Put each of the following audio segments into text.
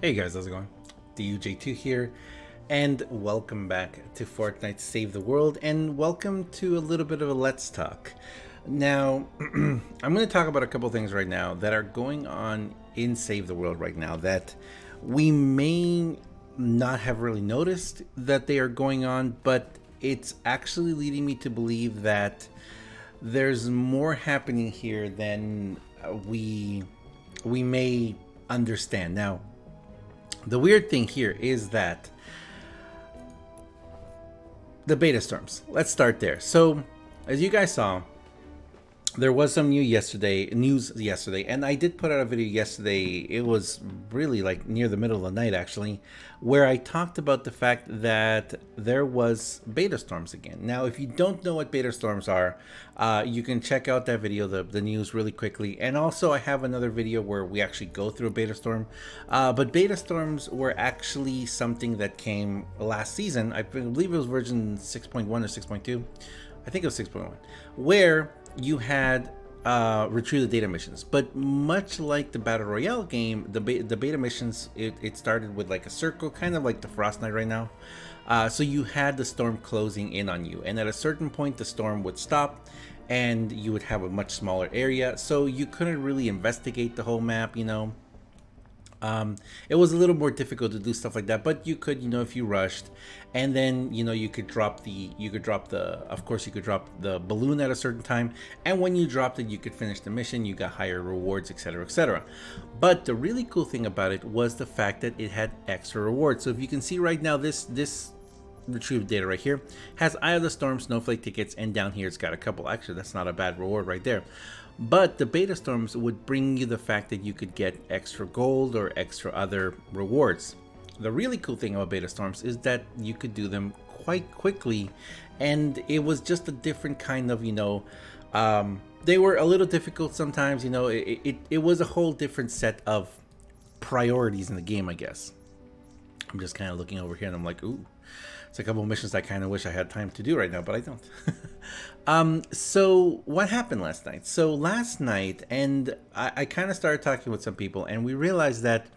Hey guys, how's it going? DUJ2 here, and welcome back to Fortnite Save the World, and welcome to a little bit of a Let's Talk. Now, I'm going to talk about a couple things right now that are going on in Save the World right now that we may not have really noticed that they are going on, but it's actually leading me to believe that there's more happening here than we may understand. Now, the weird thing here is that the beta storms. Let's start there. So, as you guys saw, there was some news yesterday, and I did put out a video yesterday. It was really like near the middle of the night, actually, where I talked about the fact that there was beta storms again. Now, if you don't know what beta storms are, you can check out that video, the news, really quickly. And also, I have another video where we actually go through a beta storm. But beta storms were actually something that came last season. I believe it was version 6.1 or 6.2. I think it was 6.1, where you had retrieve the data missions. But much like the battle royale game, the beta missions, it started with like a circle, kind of like the Frost Night right now. So you had the storm closing in on you, and at a certain point the storm would stop and you would have a much smaller area, so you couldn't really investigate the whole map, you know. It was a little more difficult to do stuff like that, but you could, you know, if you rushed, and then, you know, you could drop the balloon at a certain time, and when you dropped it, you could finish the mission, you got higher rewards, etc., etc. But the really cool thing about it was the fact that it had extra rewards. So if you can see right now, this retrieved data right here has Eye of the Storm snowflake tickets, and down here it's got a couple. Actually, that's not a bad reward right there. But the beta storms would bring you the fact that you could get extra gold or extra other rewards. The really cool thing about beta storms is that you could do them quite quickly, and it was just a different kind of, you know, they were a little difficult sometimes, you know. It was a whole different set of priorities in the game, I guess. I'm just kind of looking over here and I'm like, ooh, it's a couple of missions I kind of wish I had time to do right now, but I don't. So what happened last night? So last night, and I kind of started talking with some people, and we realized that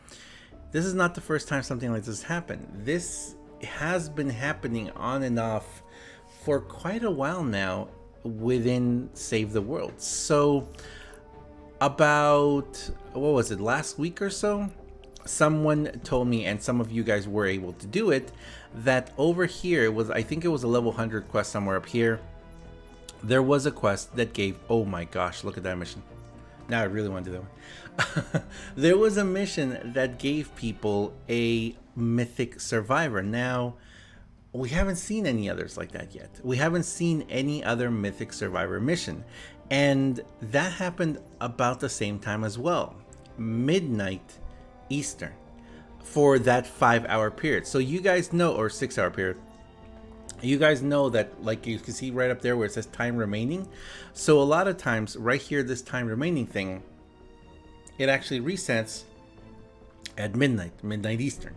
this is not the first time something like this happened. This has been happening on and off for quite a while now within Save the World. So about, what was it, last week or so? Someone told me, and some of you guys were able to do it, that over here, it was, I think it was a level 100 quest somewhere up here. There was a quest that gave, oh my gosh, look at that mission. Now I really want to do that one. There was a mission that gave people a mythic survivor. Now, we haven't seen any others like that yet. We haven't seen any other mythic survivor mission. And that happened about the same time as well. Midnight Eastern, for that 5-hour period. So you guys know, or 6-hour period, you guys know that, like you can see right up there where it says time remaining. So a lot of times right here, this time remaining thing, it actually resets at midnight Eastern,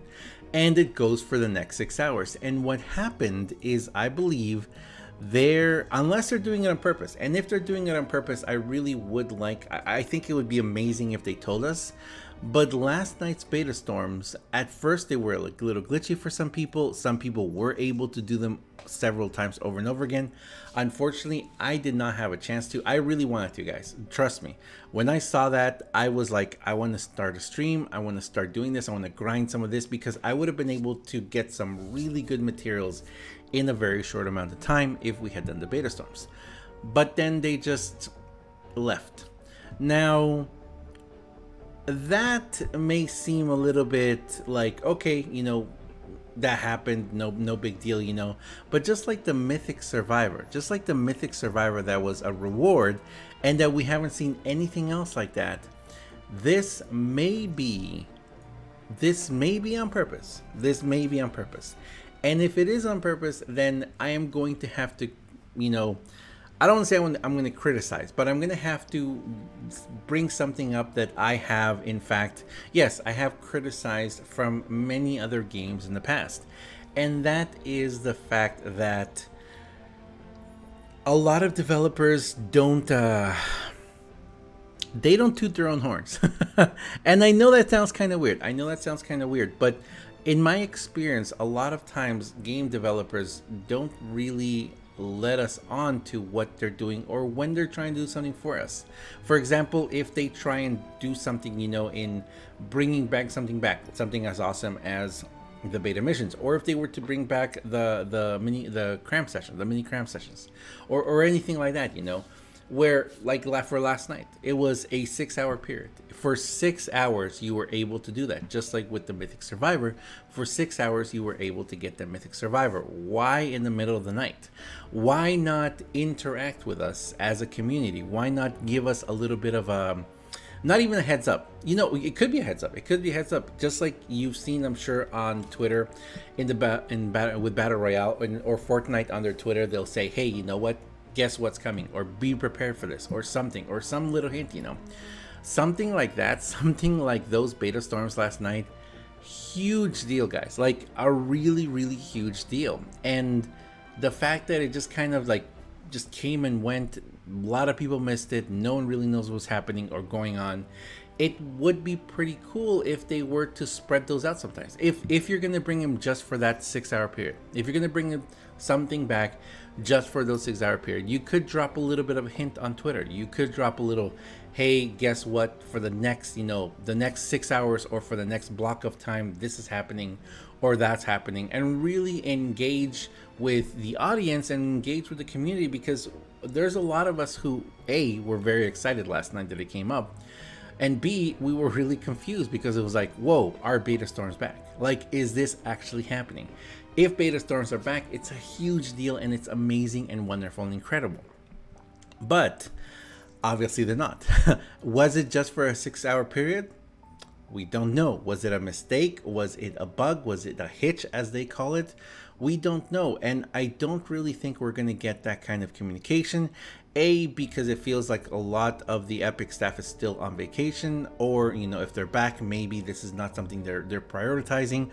and it goes for the next 6 hours. And what happened is, I believe unless they're doing it on purpose, and if they're doing it on purpose, I really would like, I think it would be amazing if they told us. But last night's beta storms, at first they were like a little glitchy for some people. Some people were able to do them several times over and over again. Unfortunately, I did not have a chance to. I really wanted to, guys. Trust me. When I saw that, I was like, I want to start a stream. I want to start doing this. I want to grind some of this, because I would have been able to get some really good materials in a very short amount of time if we had done the beta storms. But then they just left. Now, that may seem a little bit like, okay, you know, that happened, no big deal, you know. But just like the mythic survivor, that was a reward, and that we haven't seen anything else like that, this may be on purpose. And if it is on purpose, then I am going to have to, you know, I don't want to say I'm going to criticize, but I'm going to have to bring something up that I have, in fact, yes, I have criticized from many other games in the past. And that is the fact that a lot of developers don't they don't toot their own horns. And I know that sounds kind of weird. But in my experience, a lot of times game developers don't really let us on to what they're doing or when they're trying to do something for us. For example, if they try and do something, you know, in bringing back something as awesome as the beta missions, or if they were to bring back the mini cram sessions, or anything like that, you know, where like for last night, it was a 6-hour period. For 6 hours you were able to do that, just like with the Mythic Survivor. For 6 hours you were able to get the Mythic Survivor. Why in the middle of the night? Why not interact with us as a community? Why not give us a little bit of a, not even a heads up, you know, it could be a heads up, just like you've seen, I'm sure, on Twitter with Battle Royale or Fortnite on their Twitter. They'll say, hey, you know what, guess what's coming, or be prepared for this, or something, or some little hint, you know, something like that, something like those beta storms last night. Huge deal, guys, like a really, really huge deal. And the fact that it just kind of like just came and went, a lot of people missed it, no one really knows what's happening or going on. It would be pretty cool if they were to spread those out sometimes. If you're going to bring them just for that 6-hour period, if you're going to bring something back just for those 6-hour period, you could drop a little bit of a hint on Twitter. You could drop a little, hey, guess what, for the next, you know, the next 6 hours or for the next block of time, this is happening or that's happening, and really engage with the audience and engage with the community, because there's a lot of us who, A, were very excited last night that it came up, and B, we were really confused because it was like, whoa, are beta storms back? Like, is this actually happening? If beta storms are back, it's a huge deal and it's amazing and wonderful and incredible. But obviously they're not. Was it just for a 6-hour period? We don't know. Was it a mistake? Was it a bug? Was it a hitch, as they call it? We don't know. And I don't really think we're going to get that kind of communication. A, because it feels like a lot of the Epic staff is still on vacation, or, you know, if they're back, maybe this is not something they're prioritizing.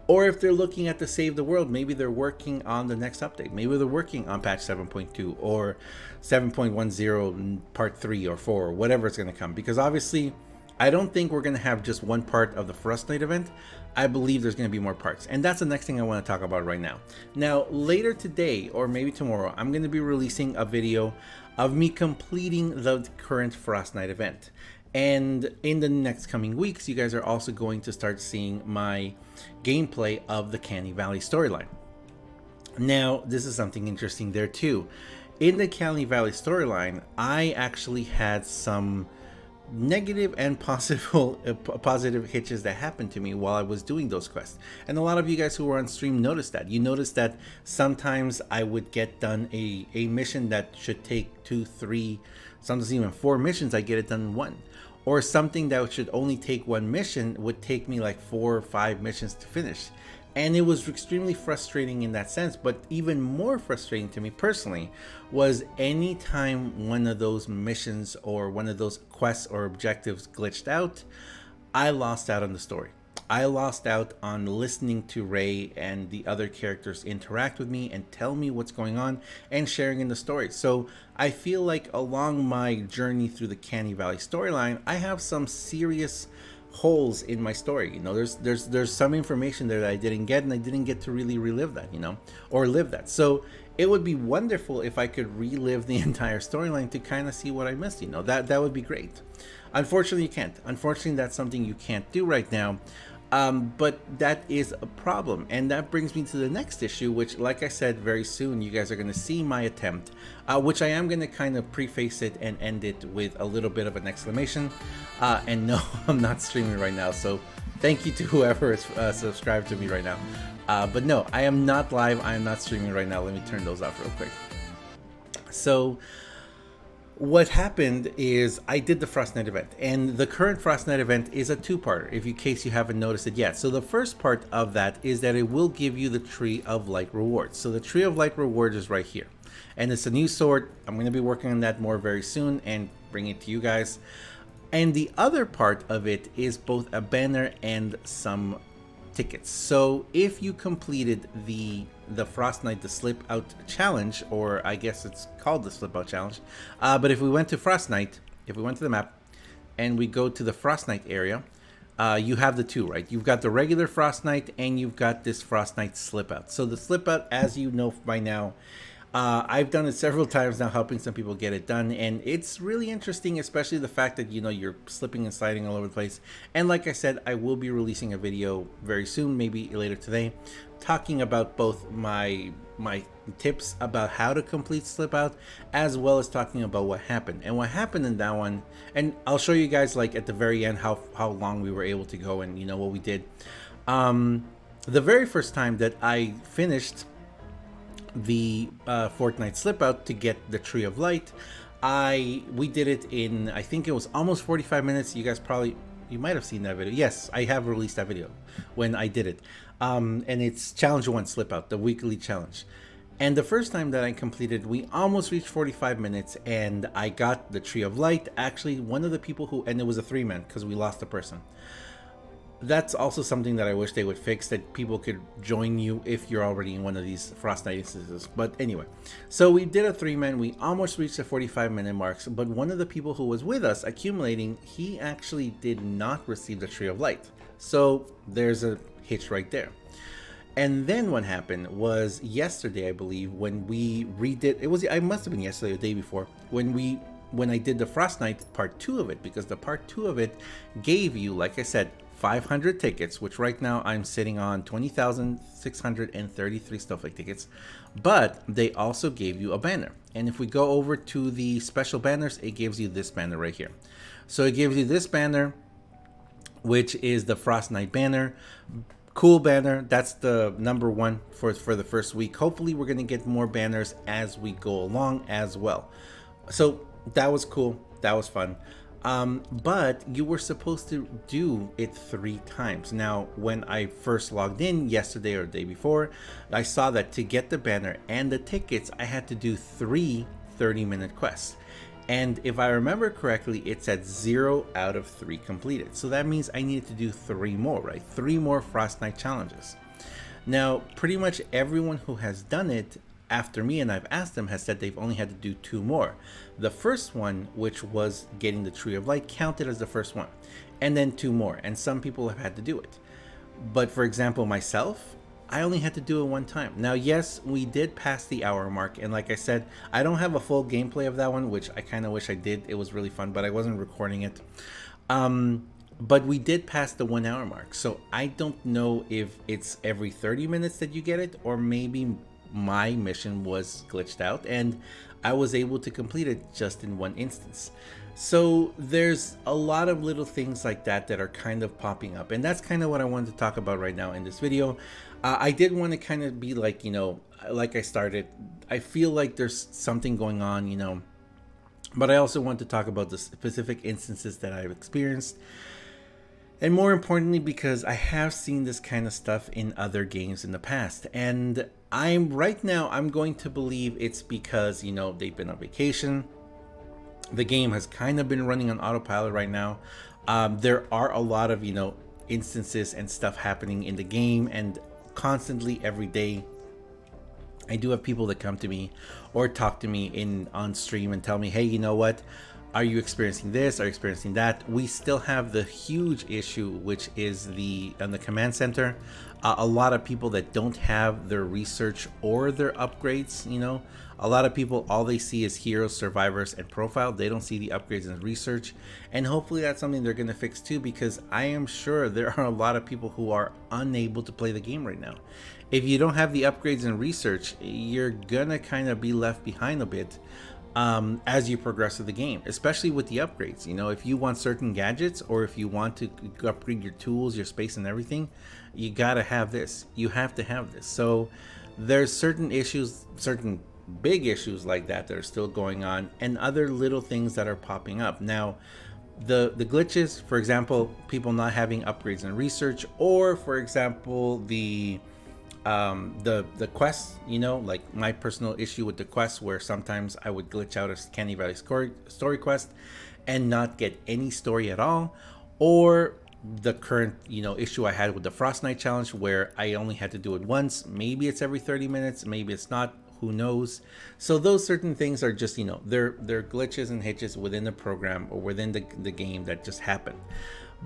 Or if they're looking at the Save the World, maybe they're working on the next update. Maybe they're working on patch 7.2 or 7.10 part 3 or 4 or whatever it's going to come. Because obviously, I don't think we're going to have just one part of the Fortnite event. I believe there's going to be more parts. And that's the next thing I want to talk about right now. Now, later today, or maybe tomorrow, I'm going to be releasing a video of me completing the current Fortnite event. And in the next coming weeks, you guys are also going to start seeing my gameplay of the Canny Valley storyline. Now, this is something interesting there too. In the Canny Valley storyline, I actually had some negative and positive hitches that happened to me while I was doing those quests. And a lot of you guys who were on stream noticed that. You noticed that sometimes I would get done a mission that should take 2, 3, sometimes even 4 missions, I get it done in 1. Or something that should only take 1 mission would take me like 4 or 5 missions to finish. And it was extremely frustrating in that sense. But even more frustrating to me personally was anytime one of those missions or one of those quests or objectives glitched out, I lost out on the story. I lost out on listening to Ray and the other characters interact with me and tell me what's going on and sharing in the story. So I feel like along my journey through the Canny Valley storyline, I have some serious holes in my story. You know, there's some information there that I didn't get, and I didn't get to really relive that, you know, or live that. So it would be wonderful if I could relive the entire storyline to kind of see what I missed, you know. That would be great. Unfortunately, you can't. Unfortunately, that's something you can't do right now. But that is a problem, and that brings me to the next issue, which, like I said, very soon you guys are going to see my attempt, which I am going to kind of preface it and end it with a little bit of an exclamation. And no, I'm not streaming right now, so thank you to whoever is subscribed to me right now. But no, I am not live. I am not streaming right now. Let me turn those off real quick. So what happened is I did the Fortnite event, and the current Fortnite event is a 2-parter, in case you haven't noticed it yet. So the first part of that is that it will give you the Tree of Light rewards. So the Tree of Light rewards is right here, and it's a new sword. I'm going to be working on that more very soon and bring it to you guys. And the other part of it is both a banner and some tickets. So if you completed the Fortnite, the Slip Out Challenge, or I guess it's called the Slip Out Challenge, but if we went to Fortnite, if we went to the map, and we go to the Frost Knight area, you have the two, right? You've got the regular Frost Knight and you've got this Frost Knight slip out. So the slip out, as you know by now, I've done it several times now, helping some people get it done, and it's really interesting, especially the fact that, you know, you're slipping and sliding all over the place. And like I said, I will be releasing a video very soon, maybe later today, talking about both my tips about how to complete slip out, as well as talking about what happened. And what happened in that one, and I'll show you guys like at the very end how long we were able to go and, you know, what we did. The very first time that I finished the Fortnite slip out to get the Tree of Light, we did it in, I think it was almost 45 minutes. You guys you might have seen that video. Yes, I have released that video when I did it. And it's challenge 1 slip out, the weekly challenge. And the first time that I completed, we almost reached 45 minutes and I got the Tree of Light. Actually, one of the people who, and it was a 3-man because we lost a person. That's also something that I wish they would fix, that people could join you if you're already in one of these Frost Knight instances. But anyway, so we did a 3-man. We almost reached the 45-minute marks, but one of the people who was with us accumulating, he actually did not receive the Tree of Light. So there's a hitch right there. And then what happened was yesterday, I believe, when we redid, it must have been yesterday or the day before, when I did the Frost Knight part 2 of it, because the part 2 of it gave you, like I said, 500 tickets, which right now I'm sitting on 20,633 snowflake tickets, but they also gave you a banner. And if we go over to the special banners, it gives you this banner right here. So it gives you this banner, which is the Frost Knight banner. Cool banner. That's the #1 for the first week. Hopefully we're going to get more banners as we go along as well. So that was cool. That was fun. But you were supposed to do it 3 times. Now, when I first logged in yesterday or the day before, I saw that to get the banner and the tickets, I had to do 3 30-minute quests. And if I remember correctly, it said 0 out of 3 completed. So that means I needed to do 3 more, right? 3 more Frost Knight challenges. Now, pretty much everyone who has done it after me, and I've asked them, has said they've only had to do 2 more. The first one, which was getting the Tree of Light, counted as the first one, and then 2 more, and some people have had to do it. But for example, myself, I only had to do it 1 time. Now, yes, we did pass the hour mark, and like I said, I don't have a full gameplay of that one, which I kind of wish I did. It was really fun, but I wasn't recording it. But we did pass the 1 hour mark, so I don't know if it's every 30 minutes that you get it, or maybe my mission was glitched out and I was able to complete it just in 1 instance. So there's a lot of little things like that that are kind of popping up, and that's kind of what I wanted to talk about right now in this video. I did want to kind of be like, you know, like I started, I feel like there's something going on, you know, but I also want to talk about the specific instances that I've experienced. And more importantly, because I have seen this kind of stuff in other games in the past, and right now I'm going to believe it's because, you know, they've been on vacation. The game has kind of been running on autopilot right now. There are a lot of, you know, instances and stuff happening in the game, and constantly every day I do have people that come to me or talk to me on stream and tell me, hey, you know what? Are you experiencing this? Are you experiencing that? We still have the huge issue, which is on the command center. A lot of people that don't have their research or their upgrades, you know, a lot of people, all they see is heroes, survivors, and profile. They don't see the upgrades and research. And hopefully that's something they're going to fix too, because I am sure there are a lot of people who are unable to play the game right now. If you don't have the upgrades and research, you're going to kind of be left behind a bit. As you progress through the game, especially with the upgrades. You know, if you want certain gadgets, or if you want to upgrade your tools, your space, and everything, you gotta have this. You have to have this. So there's certain issues, certain big issues like that are still going on, and other little things that are popping up. Now, the glitches, for example, people not having upgrades and research, or for example, the quests, you know, like my personal issue with the quests, where sometimes I would glitch out a Candy Valley story quest and not get any story at all, or the current, you know, issue I had with the Frost Knight challenge, where I only had to do it once. Maybe it's every 30 minutes, maybe it's not, who knows? So those certain things are just, you know, they're glitches and hitches within the program or within the game that just happen.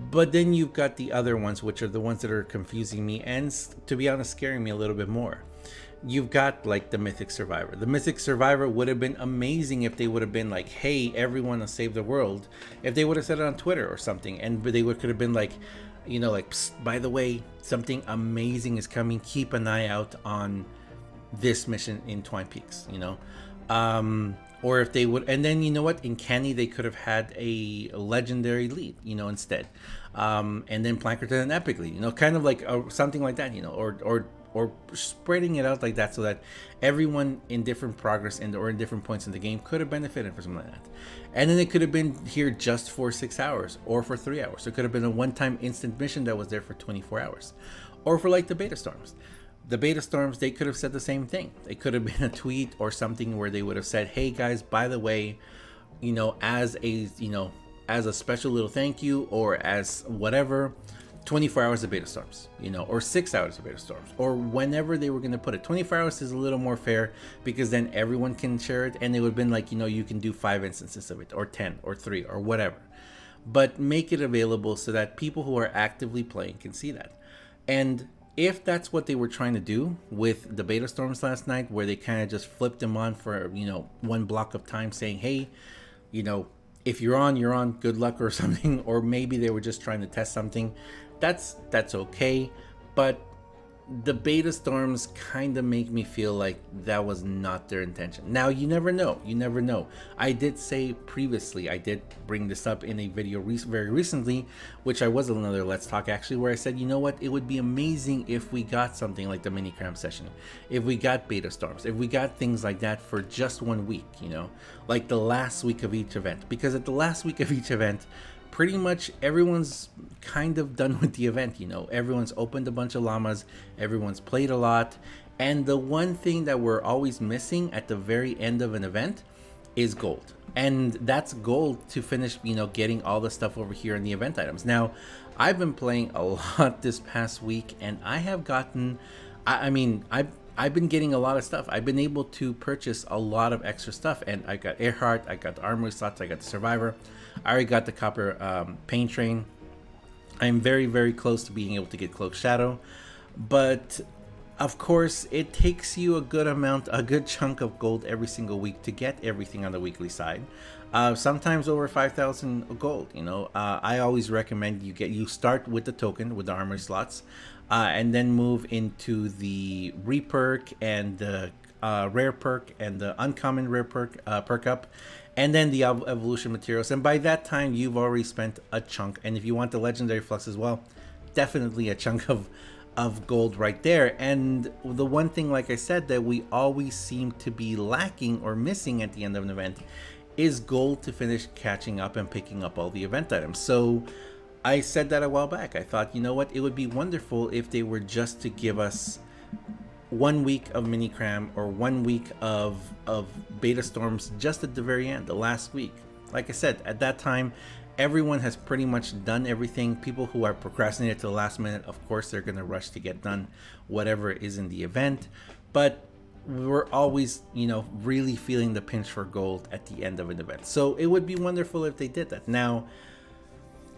But then you've got the other ones, which are the ones that are confusing me and, to be honest, scaring me a little bit more. You've got like the Mythic Survivor. The Mythic Survivor would have been amazing if they would have been like, hey, everyone to save the world. If they would have said it on Twitter or something, and they could have been like, you know, like, by the way, something amazing is coming. Keep an eye out on this mission in Twine Peaks, you know. Or if they would, and then, you know what, in Canny they could have had a legendary lead, you know, instead, and then Plankerton and Epic lead, you know, kind of like something like that, you know, or spreading it out like that so that everyone in different progress or in different points in the game could have benefited from something like that. And then it could have been here just for 6 hours or for 3 hours. So it could have been a one-time instant mission that was there for 24 hours, or for like the Beta Storms. The Beta Storms, they could have said the same thing. It could have been a tweet or something where they would have said, hey guys, by the way, you know, as a special little thank you, or as whatever, 24 hours of Beta Storms, you know, or 6 hours of Beta Storms, or whenever they were going to put it. 24 hours is a little more fair because then everyone can share it, and it would have been like, you know, you can do 5 instances of it, or 10, or 3, or whatever. But make it available so that people who are actively playing can see that. And if that's what they were trying to do with the Beta Storms last night, where they kind of just flipped them on for, you know, one block of time saying, hey, you know, if you're on, good luck or something, or maybe they were just trying to test something, that's okay. But the Beta Storms kind of make me feel like that was not their intention. Now, you never know. I did say previously, I did bring this up in a video very recently, which I was another Let's Talk actually, where I said, you know what, it would be amazing if we got something like the mini cram session, if we got Beta Storms, if we got things like that for just 1 week, you know, like the last week of each event. Because at the last week of each event, pretty much everyone's kind of done with the event, you know. Everyone's opened a bunch of llamas, everyone's played a lot, and the one thing that we're always missing at the very end of an event is gold. And that's gold to finish, you know, getting all the stuff over here in the event items. Now, I've been playing a lot this past week, and I have gotten, I've been getting a lot of stuff. I've been able to purchase a lot of extra stuff, and I got Earhart, I got the armory slots, I got the Survivor, I already got the copper paint train. I'm very, very close to being able to get Cloak Shadow, but of course it takes you a good chunk of gold every single week to get everything on the weekly side. Sometimes over 5,000 gold. You know, I always recommend you start with the token, with the armory slots, and then move into the reperk and the rare perk and the uncommon rare perk up, and then the evolution materials. And by that time, you've already spent a chunk. And if you want the legendary flux as well, definitely a chunk of gold right there. And the one thing, like I said, that we always seem to be lacking or missing at the end of an event is gold to finish catching up and picking up all the event items. So I said that a while back. I thought, you know what, it would be wonderful if they were just to give us 1 week of mini cram or 1 week of Beta Storms just at the very end, the last week. Like I said, at that time, everyone has pretty much done everything. People who are procrastinated to the last minute, of course, they're going to rush to get done whatever is in the event. But we're always, you know, really feeling the pinch for gold at the end of an event. So it would be wonderful if they did that. Now,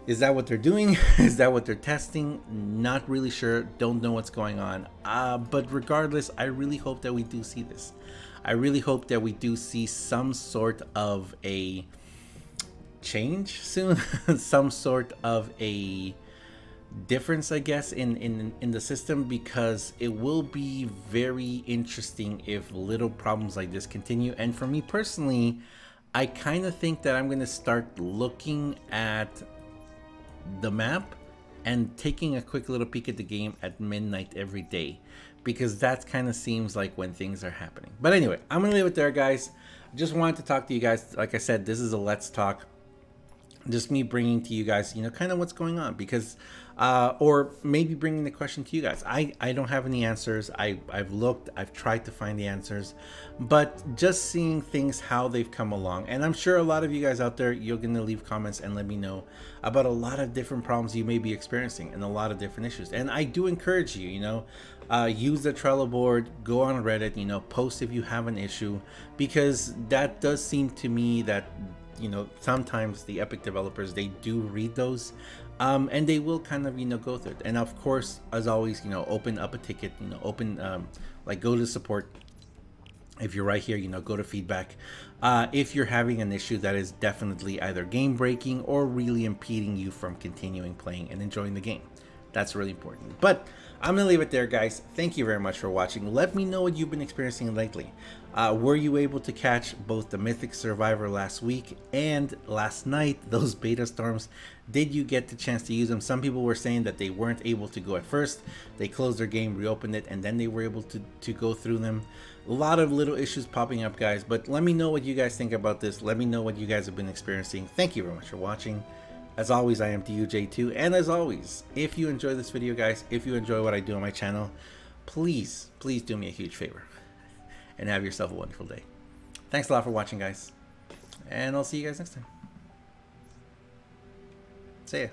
is that what they're doing? Is that what they're testing? Not really sure. Don't know what's going on. But regardless, I really hope that we do see this. I really hope that we do see some sort of a change soon. Some sort of a difference, I guess, in the system, because it will be very interesting if little problems like this continue. And for me personally, I kind of think that I'm going to start looking at the map and taking a quick little peek at the game at midnight every day, because that kind of seems like when things are happening. But anyway, I'm gonna leave it there, guys. Just wanted to talk to you guys. Like I said, this is a Let's Talk. just me bringing to you guys, kind of what's going on, because or maybe bringing the question to you guys. I don't have any answers. I've looked, I've tried to find the answers, but just seeing things, how they've come along. And I'm sure a lot of you guys out there, you're going to leave comments and let me know about a lot of different problems you may be experiencing and a lot of different issues. And I do encourage you, use the Trello board, go on Reddit, post if you have an issue, because that does seem to me that sometimes the Epic developers, they do read those, and they will kind of go through it. And of course, as always, open up a ticket, like go to support. If you're right here, go to feedback. If you're having an issue that is definitely either game breaking or really impeding you from continuing playing and enjoying the game, that's really important. But I'm gonna leave it there, guys. Thank you very much for watching. Let me know what you've been experiencing lately. Were you able to catch both the Mythic Survivor last week and last night, those beta storms? Did you get the chance to use them? Some people were saying that they weren't able to go at first. They closed their game, reopened it, and then they were able to go through them. A lot of little issues popping up, guys, but let me know what you guys think about this. Let me know what you guys have been experiencing. Thank you very much for watching. As always, I am DUJ2, and as always, if you enjoy this video, guys, if you enjoy what I do on my channel, please do me a huge favor and have yourself a wonderful day. Thanks a lot for watching, guys, and I'll see you guys next time. See ya.